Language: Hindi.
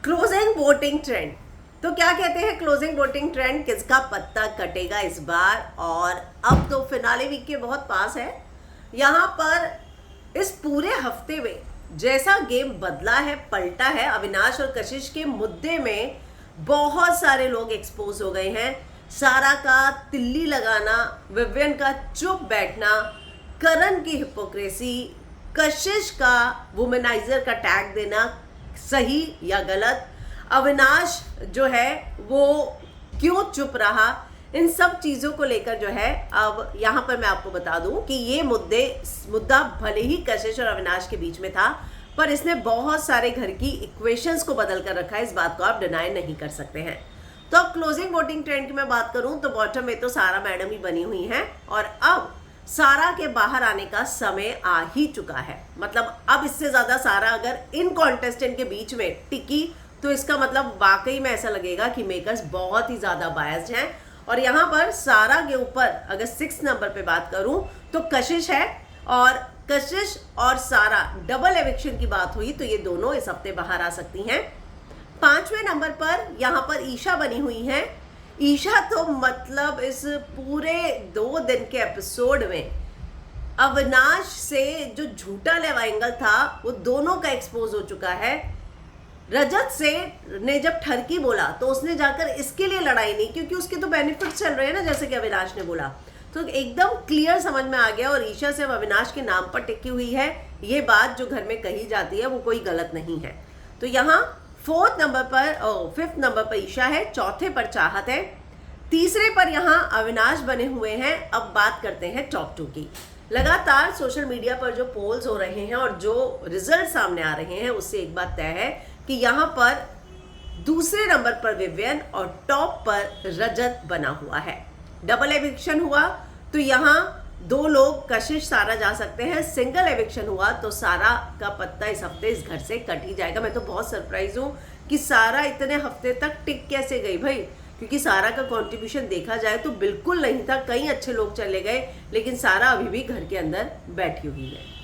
Closing voting trend. तो क्या कहते हैं क्लोजिंग वोटिंग ट्रेंड, किसका पत्ता कटेगा इस बार। और अब तो फिनाले वीक के बहुत पास है। यहाँ पर इस पूरे हफ्ते में जैसा गेम बदला है, पलटा है, अविनाश और कशिश के मुद्दे में बहुत सारे लोग एक्सपोज हो गए हैं। सारा का तिल्ली लगाना, विवियन का चुप बैठना, करण की हिपोक्रेसी, कशिश का वुमेनाइजर का टैग देना, सही या गलत, अविनाश जो है वो क्यों चुप रहा, इन सब चीज़ों को लेकर जो है अब यहाँ पर मैं आपको बता दूं कि ये मुद्दा भले ही कशिश और अविनाश के बीच में था, पर इसने बहुत सारे घर की इक्वेशंस को बदल कर रखा है। इस बात को आप डिनाई नहीं कर सकते हैं। तो अब क्लोजिंग वोटिंग ट्रेंड की मैं बात करूं तो बॉटम में तो सारा मैडम ही बनी हुई हैं और अब सारा के बाहर आने का समय आ ही चुका है। मतलब अब इससे ज़्यादा सारा अगर इन कॉन्टेस्टेंट के बीच में टिकी तो इसका मतलब वाकई में ऐसा लगेगा कि मेकर्स बहुत ही ज़्यादा बायस्ड हैं। और यहाँ पर सारा के ऊपर अगर 6 नंबर पे बात करूँ तो कशिश है, और कशिश और सारा डबल एविक्शन की बात हुई तो ये दोनों इस हफ्ते बाहर आ सकती हैं। 5वें नंबर पर यहाँ पर ईशा बनी हुई है। ईशा तो मतलब इस पूरे 2 दिन के एपिसोड में अविनाश से जो झूठा लेवाएंगल था वो दोनों का एक्सपोज हो चुका है। रजत से ने जब ठरकी बोला तो उसने जाकर इसके लिए लड़ाई नहीं, क्योंकि उसके तो बेनिफिट्स चल रहे हैं ना, जैसे कि अविनाश ने बोला, तो एकदम क्लियर समझ में आ गया। और ईशा से अविनाश के नाम पर टिकी हुई है, ये बात जो घर में कही जाती है वो कोई गलत नहीं है। तो यहाँ 5th नंबर पर ईशा है, 4थे पर चाहत है, 3रे पर यहाँ अविनाश बने हुए हैं। अब बात करते हैं टॉप 2 की। लगातार सोशल मीडिया पर जो पोल्स हो रहे हैं और जो रिजल्ट सामने आ रहे हैं उससे एक बात तय है कि यहाँ पर 2रे नंबर पर विवियन और टॉप पर रजत बना हुआ है। डबल एविक्शन हुआ तो यहाँ 2 लोग कशिश सारा जा सकते हैं। सिंगल एविक्शन हुआ तो सारा का पत्ता इस हफ्ते इस घर से कट ही जाएगा। मैं तो बहुत सरप्राइज हूँ कि सारा इतने हफ्ते तक टिक कैसे गई भाई, क्योंकि सारा का कंट्रीब्यूशन देखा जाए तो बिल्कुल नहीं था। कई अच्छे लोग चले गए लेकिन सारा अभी भी घर के अंदर बैठी हुई है।